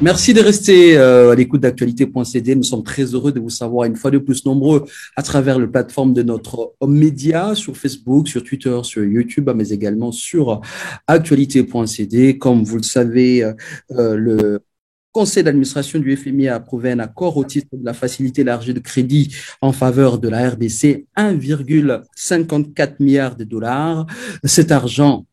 Merci de rester à l'écoute d'actualité.cd. Nous sommes très heureux de vous savoir une fois de plus nombreux à travers le plateforme de notre média sur Facebook, sur Twitter, sur YouTube, mais également sur actualité.cd. Comme vous le savez, le Conseil d'administration du FMI a approuvé un accord au titre de la facilité élargie de crédit en faveur de la RDC, 1,54 milliard de dollars. Cet argent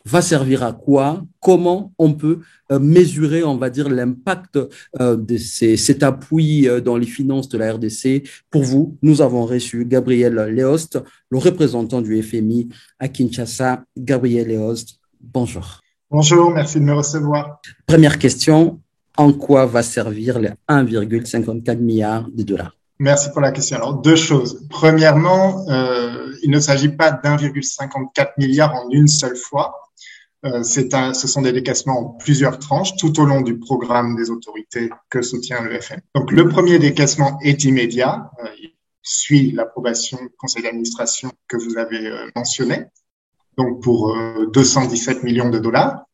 va servir à quoi? Comment on peut mesurer, on va dire, l'impact de cet appui dans les finances de la RDC? Pour vous, nous avons reçu Gabriel Leost, le représentant du FMI à Kinshasa. Gabriel Leost, bonjour. Bonjour, merci de me recevoir. Première question, en quoi va servir les 1,54 milliard de dollars? Merci pour la question. Alors, deux choses. Premièrement, il ne s'agit pas d'1,54 milliard en une seule fois. Ce sont des décaissements en plusieurs tranches tout au long du programme des autorités que soutient le FMI. Donc, le premier décaissement est immédiat. Il suit l'approbation du conseil d'administration que vous avez mentionné, donc pour 217 millions de dollars.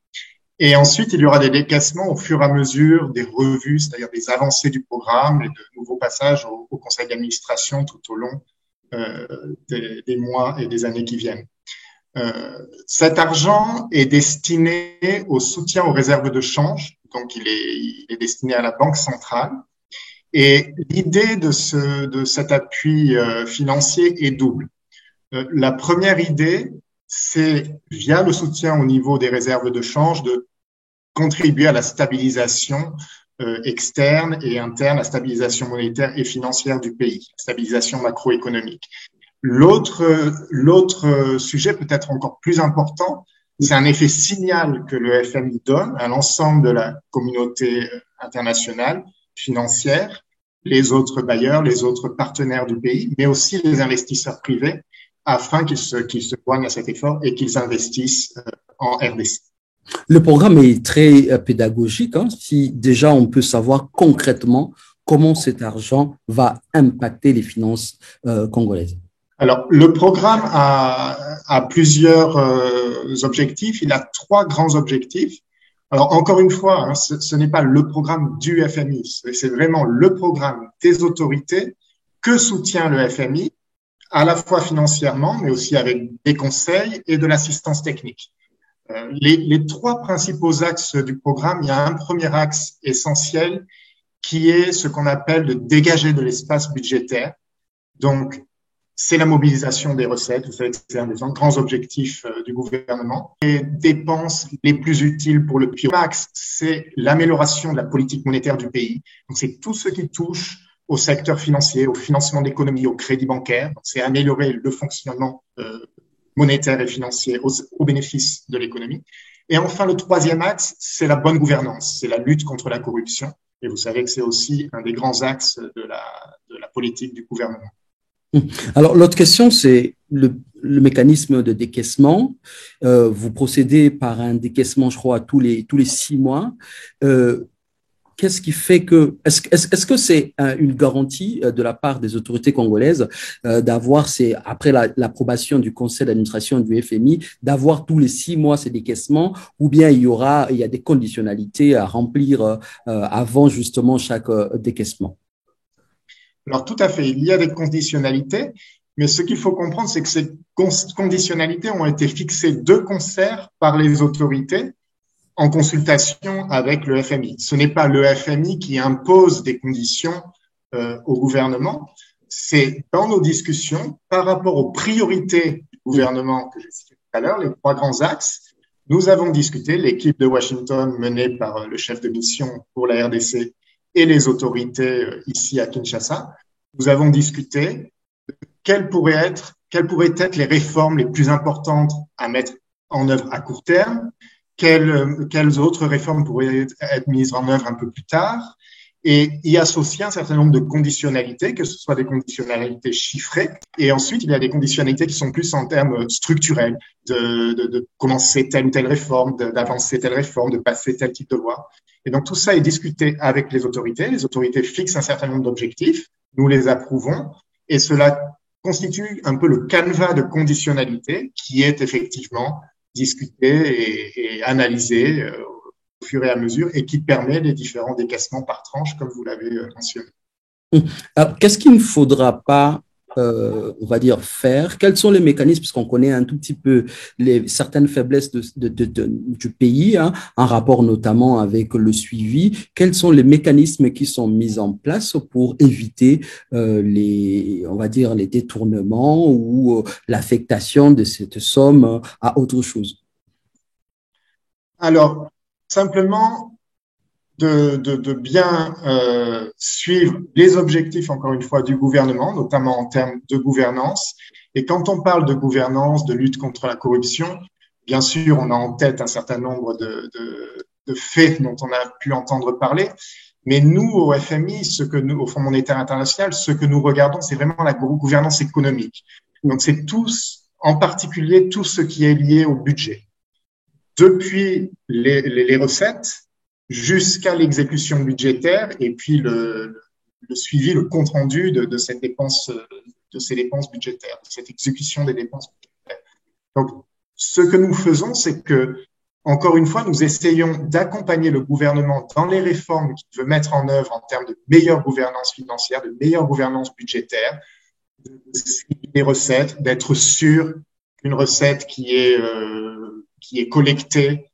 Et ensuite, il y aura des décaissements au fur et à mesure des revues, c'est-à-dire des avancées du programme et de nouveaux passages au conseil d'administration tout au long des mois et des années qui viennent. Cet argent est destiné au soutien aux réserves de change, donc il est destiné à la Banque centrale. Et l'idée de cet appui financier est double. La première idée, c'est via le soutien au niveau des réserves de change de contribuer à la stabilisation externe et interne, la stabilisation monétaire et financière du pays, la stabilisation macroéconomique. L'autre sujet peut-être encore plus important, c'est un effet signal que le FMI donne à l'ensemble de la communauté internationale financière, les autres bailleurs, les autres partenaires du pays, mais aussi les investisseurs privés, afin qu'ils se joignent à cet effort et qu'ils investissent en RDC. Le programme est très pédagogique, hein, si déjà on peut savoir concrètement comment cet argent va impacter les finances congolaises. Alors, le programme a plusieurs objectifs. Il a trois grands objectifs. Alors, encore une fois, hein, ce n'est pas le programme du FMI, c'est vraiment le programme des autorités que soutient le FMI, à la fois financièrement, mais aussi avec des conseils et de l'assistance technique. Les trois principaux axes du programme, il y a un premier axe essentiel qui est ce qu'on appelle de dégager de l'espace budgétaire. Donc, c'est la mobilisation des recettes. Vous savez que c'est un des grands objectifs du gouvernement. Les dépenses les plus utiles pour le PIB. Axe, c'est l'amélioration de la politique monétaire du pays. Donc, c'est tout ce qui touche au secteur financier, au financement de l'économie, au crédit bancaire. C'est améliorer le fonctionnement monétaire et financier au bénéfice de l'économie. Et enfin, le troisième axe, c'est la bonne gouvernance, c'est la lutte contre la corruption. Et vous savez que c'est aussi un des grands axes de la politique du gouvernement. Alors, l'autre question, c'est le mécanisme de décaissement. Vous procédez par un décaissement, je crois, tous les 6 mois. Qu'est-ce qui fait que, est-ce que c'est une garantie de la part des autorités congolaises d'avoir, après l'approbation du conseil d'administration du FMI, d'avoir tous les 6 mois ces décaissements, ou bien il y a des conditionnalités à remplir avant justement chaque décaissement? Alors, tout à fait, il y a des conditionnalités, mais ce qu'il faut comprendre, c'est que ces conditionnalités ont été fixées de concert par les autorités en consultation avec le FMI. Ce n'est pas le FMI qui impose des conditions au gouvernement, c'est dans nos discussions par rapport aux priorités du gouvernement que j'ai citées tout à l'heure, les trois grands axes. Nous avons discuté, l'équipe de Washington menée par le chef de mission pour la RDC et les autorités ici à Kinshasa, nous avons discuté de quelles pourraient être les réformes les plus importantes à mettre en œuvre à court terme, quelles autres réformes pourraient être mises en œuvre un peu plus tard, et y associer un certain nombre de conditionnalités, que ce soit des conditionnalités chiffrées, et ensuite il y a des conditionnalités qui sont plus en termes structurels, de commencer telle ou telle réforme, d'avancer telle réforme, de passer tel type de loi. Et donc tout ça est discuté avec les autorités fixent un certain nombre d'objectifs, nous les approuvons, et cela constitue un peu le canevas de conditionnalité qui est effectivement discuté et analysé fur et à mesure et qui permet les différents décaissements par tranche, comme vous l'avez mentionné. Alors, qu'est-ce qu'il ne faudra pas, on va dire, faire? Quels sont les mécanismes, puisqu'on connaît un tout petit peu certaines faiblesses du pays, hein, en rapport notamment avec le suivi? Quels sont les mécanismes qui sont mis en place pour éviter on va dire, les détournements ou l'affectation de cette somme à autre chose? Alors, simplement, de bien suivre les objectifs, encore une fois, du gouvernement, notamment en termes de gouvernance. Et quand on parle de gouvernance, de lutte contre la corruption, bien sûr, on a en tête un certain nombre de faits dont on a pu entendre parler. Mais nous, au FMI, au Fonds monétaire international, ce que nous regardons, c'est vraiment la gouvernance économique. Donc, c'est en particulier, tout ce qui est lié au budget. Depuis les recettes, jusqu'à l'exécution budgétaire et puis le suivi, le compte rendu de ces dépenses budgétaires, de cette exécution des dépenses budgétaires. Donc, ce que nous faisons, c'est que, encore une fois, nous essayons d'accompagner le gouvernement dans les réformes qu'il veut mettre en œuvre en termes de meilleure gouvernance financière, de meilleure gouvernance budgétaire, de suivi des recettes, d'être sûr qu'une recette qui est collectée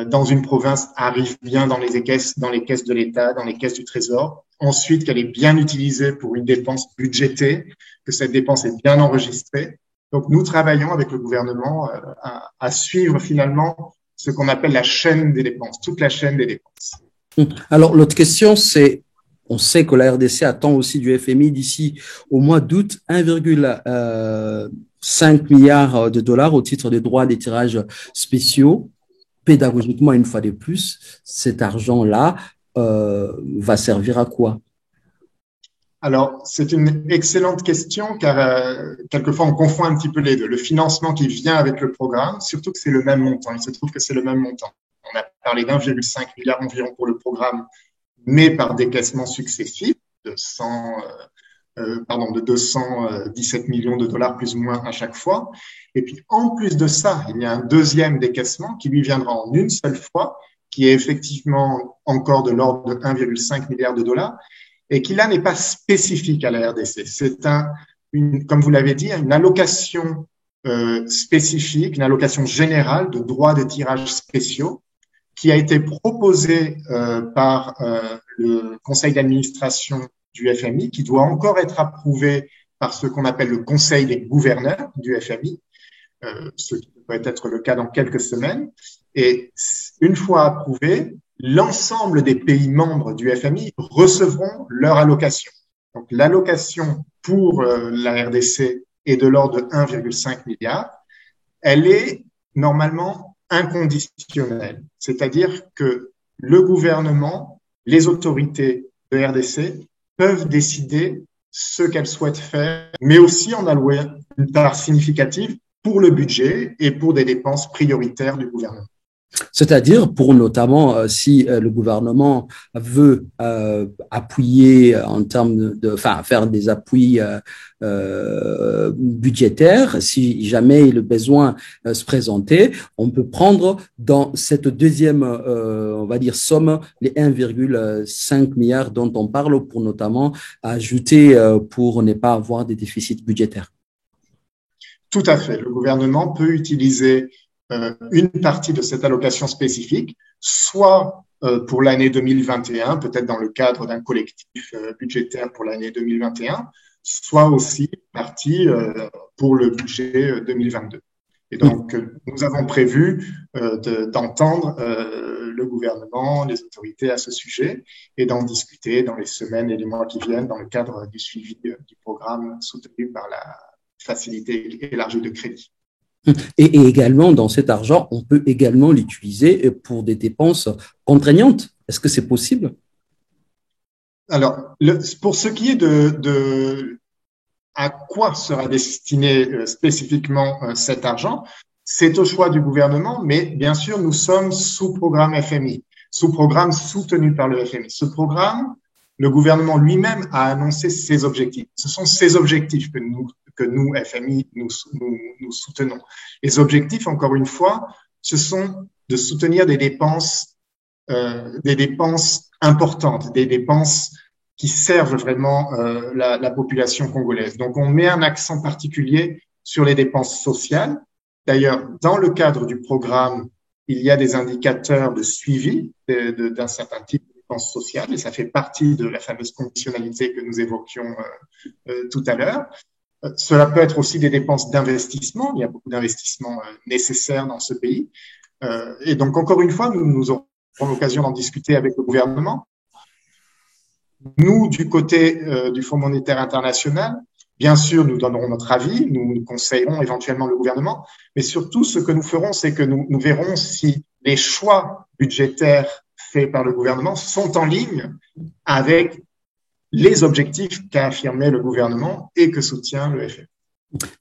dans une province arrive bien dans les caisses de l'État, dans les caisses du Trésor. Ensuite, qu'elle est bien utilisée pour une dépense budgétée, que cette dépense est bien enregistrée. Donc, nous travaillons avec le gouvernement à suivre finalement ce qu'on appelle la chaîne des dépenses, toute la chaîne des dépenses. Alors, l'autre question, c'est, on sait que la RDC attend aussi du FMI d'ici au mois d'août 1,5 milliard de dollars au titre des droits des tirages spéciaux. Pédagogiquement, une fois de plus, cet argent-là va servir à quoi? Alors, c'est une excellente question car quelquefois on confond un petit peu les deux. Le financement qui vient avec le programme, surtout que c'est le même montant. Il se trouve que c'est le même montant. On a parlé d'1,5 milliard environ pour le programme, mais par décaissement successif de 217 millions de dollars plus ou moins à chaque fois. Et puis, en plus de ça, il y a un deuxième décaissement qui lui viendra en une seule fois, qui est effectivement encore de l'ordre de 1,5 milliard de dollars et qui là n'est pas spécifique à la RDC. C'est comme vous l'avez dit, une allocation spécifique, une allocation générale de droits de tirage spéciaux qui a été proposée par le conseil d'administration du FMI, qui doit encore être approuvé par ce qu'on appelle le conseil des gouverneurs du FMI, ce qui devrait être le cas dans quelques semaines. Et une fois approuvé, l'ensemble des pays membres du FMI recevront leur allocation. Donc, l'allocation pour la RDC est de l'ordre de 1,5 milliard. Elle est normalement inconditionnelle, c'est-à-dire que le gouvernement, les autorités de RDC peuvent décider ce qu'elles souhaitent faire, mais aussi en allouer une part significative pour le budget et pour des dépenses prioritaires du gouvernement. C'est-à-dire pour notamment si le gouvernement veut appuyer en termes faire des appuis budgétaires, si jamais le besoin se présentait, on peut prendre dans cette deuxième, on va dire, somme, les 1,5 milliard dont on parle pour notamment ajouter pour ne pas avoir des déficits budgétaires. Tout à fait. Le gouvernement peut utiliser une partie de cette allocation spécifique, soit pour l'année 2021, peut-être dans le cadre d'un collectif budgétaire pour l'année 2021, soit aussi partie pour le budget 2022. Et donc, nous avons prévu d'entendre le gouvernement, les autorités à ce sujet et d'en discuter dans les semaines et les mois qui viennent dans le cadre du suivi du programme soutenu par la facilité élargie de crédit. Et également, dans cet argent, on peut également l'utiliser pour des dépenses contraignantes. Est-ce que c'est possible? Alors, pour ce qui est de à quoi sera destiné spécifiquement cet argent, c'est au choix du gouvernement, mais bien sûr, nous sommes sous programme FMI, sous programme soutenu par le FMI. Ce programme, le gouvernement lui-même a annoncé ses objectifs. Ce sont ces objectifs que nous, FMI, nous soutenons. Les objectifs, encore une fois, ce sont de soutenir des dépenses des dépenses importantes, des dépenses qui servent vraiment la population congolaise. Donc, on met un accent particulier sur les dépenses sociales. D'ailleurs, dans le cadre du programme, il y a des indicateurs de suivi d'un certain type de dépenses sociales et ça fait partie de la fameuse conditionnalité que nous évoquions tout à l'heure. Cela peut être aussi des dépenses d'investissement. Il y a beaucoup d'investissements nécessaires dans ce pays. Et donc, encore une fois, nous aurons l'occasion d'en discuter avec le gouvernement. Nous, du côté du Fonds monétaire international, bien sûr, nous donnerons notre avis, nous conseillerons éventuellement le gouvernement, mais surtout, ce que nous ferons, c'est que nous verrons si les choix budgétaires faits par le gouvernement sont en ligne avec les objectifs qu'a affirmé le gouvernement et que soutient le FMI.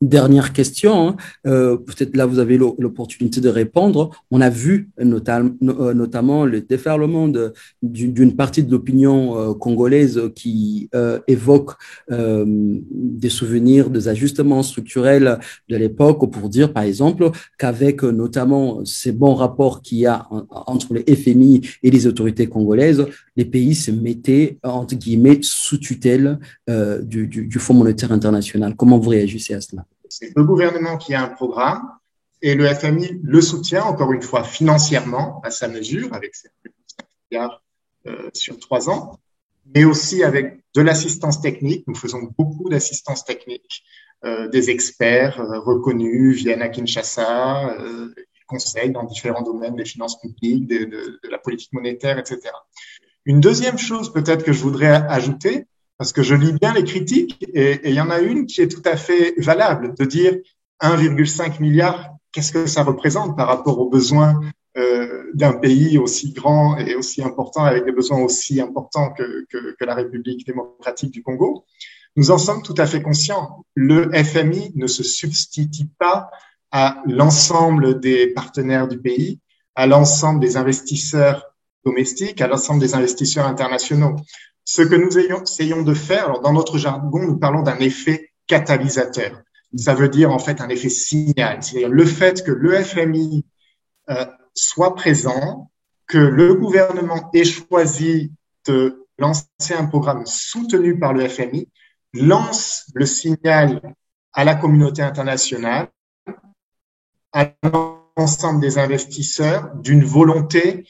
Dernière question, hein. Peut-être là vous avez l'opportunité de répondre. On a vu notamment le déferlement d'une partie de l'opinion congolaise qui évoque des souvenirs des ajustements structurels de l'époque pour dire par exemple qu'avec notamment ces bons rapports qu'il y a entre le FMI et les autorités congolaises, les pays se mettaient entre guillemets sous tutelle du Fonds monétaire international. Comment vous réagissez à cela? C'est le gouvernement qui a un programme et le FMI le soutient, encore une fois, financièrement à sa mesure, avec ses 5 milliards sur 3 ans, mais aussi avec de l'assistance technique. Nous faisons beaucoup d'assistance technique, des experts reconnus viennent à Kinshasa, ils conseillent dans différents domaines des finances publiques, de la politique monétaire, etc. Une deuxième chose peut-être que je voudrais ajouter, parce que je lis bien les critiques et il y en a une qui est tout à fait valable, de dire 1,5 milliard, qu'est-ce que ça représente par rapport aux besoins d'un pays aussi grand et aussi important, avec des besoins aussi importants que la République démocratique du Congo. Nous en sommes tout à fait conscients. Le FMI ne se substitue pas à l'ensemble des partenaires du pays, à l'ensemble des investisseurs domestiques, à l'ensemble des investisseurs internationaux. Ce que nous essayons de faire, alors dans notre jargon, nous parlons d'un effet catalysateur. Ça veut dire en fait un effet signal, c'est-à-dire le fait que le FMI soit présent, que le gouvernement ait choisi de lancer un programme soutenu par le FMI, lance le signal à la communauté internationale, à l'ensemble des investisseurs d'une volonté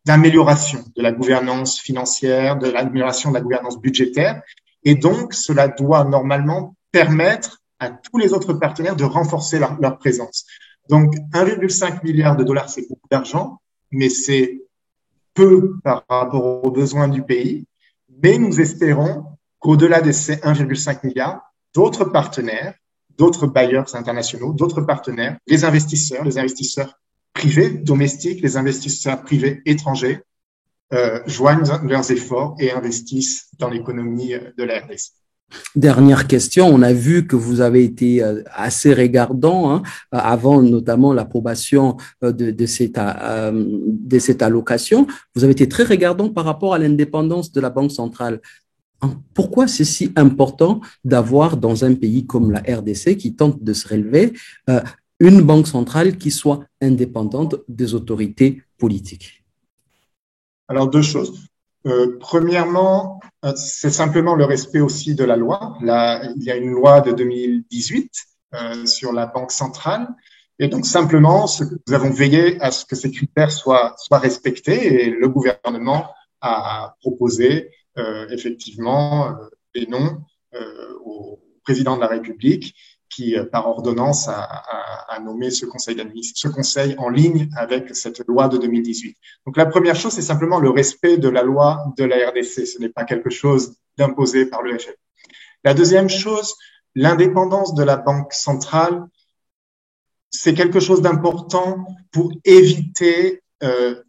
d'amélioration de la gouvernance financière, de l'amélioration de la gouvernance budgétaire. Et donc, cela doit normalement permettre à tous les autres partenaires de renforcer leur présence. Donc, 1,5 milliard de dollars, c'est beaucoup d'argent, mais c'est peu par rapport aux besoins du pays. Mais nous espérons qu'au-delà de ces 1,5 milliard, d'autres partenaires, d'autres bailleurs internationaux, d'autres partenaires, les investisseurs privés domestiques, les investisseurs privés étrangers joignent leurs efforts et investissent dans l'économie de la RDC. Dernière question, on a vu que vous avez été assez regardant avant notamment l'approbation de cette allocation. Vous avez été très regardant par rapport à l'indépendance de la Banque centrale. Pourquoi c'est si important d'avoir dans un pays comme la RDC qui tente de se relever une banque centrale qui soit indépendante des autorités politiques? Alors, deux choses. Premièrement, c'est simplement le respect aussi de la loi. Là, il y a une loi de 2018 sur la Banque centrale. Et donc, simplement, nous avons veillé à ce que ces critères soient respectés et le gouvernement a proposé effectivement des noms au président de la République qui, par ordonnance, a nommé ce conseil en ligne avec cette loi de 2018. Donc, la première chose, c'est simplement le respect de la loi de la RDC. Ce n'est pas quelque chose d'imposé par le FMI. La deuxième chose, l'indépendance de la Banque centrale, c'est quelque chose d'important pour éviter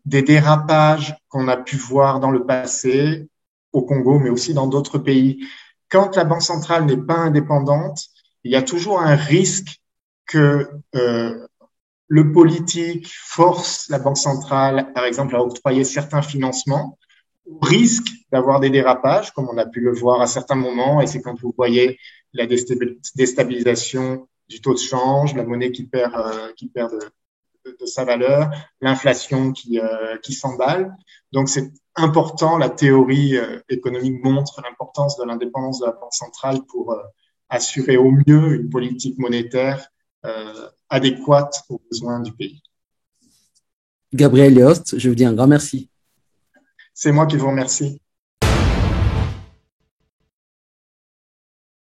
des dérapages qu'on a pu voir dans le passé au Congo, mais aussi dans d'autres pays. Quand la Banque centrale n'est pas indépendante, il y a toujours un risque que le politique force la Banque centrale, par exemple, à octroyer certains financements, au risque d'avoir des dérapages, comme on a pu le voir à certains moments, et c'est quand vous voyez la déstabilisation du taux de change, la monnaie qui perd de sa valeur, l'inflation qui s'emballe. Donc, c'est important, la théorie économique montre l'importance de l'indépendance de la Banque centrale pour assurer au mieux une politique monétaire adéquate aux besoins du pays. Gabriel Yost, je vous dis un grand merci. C'est moi qui vous remercie.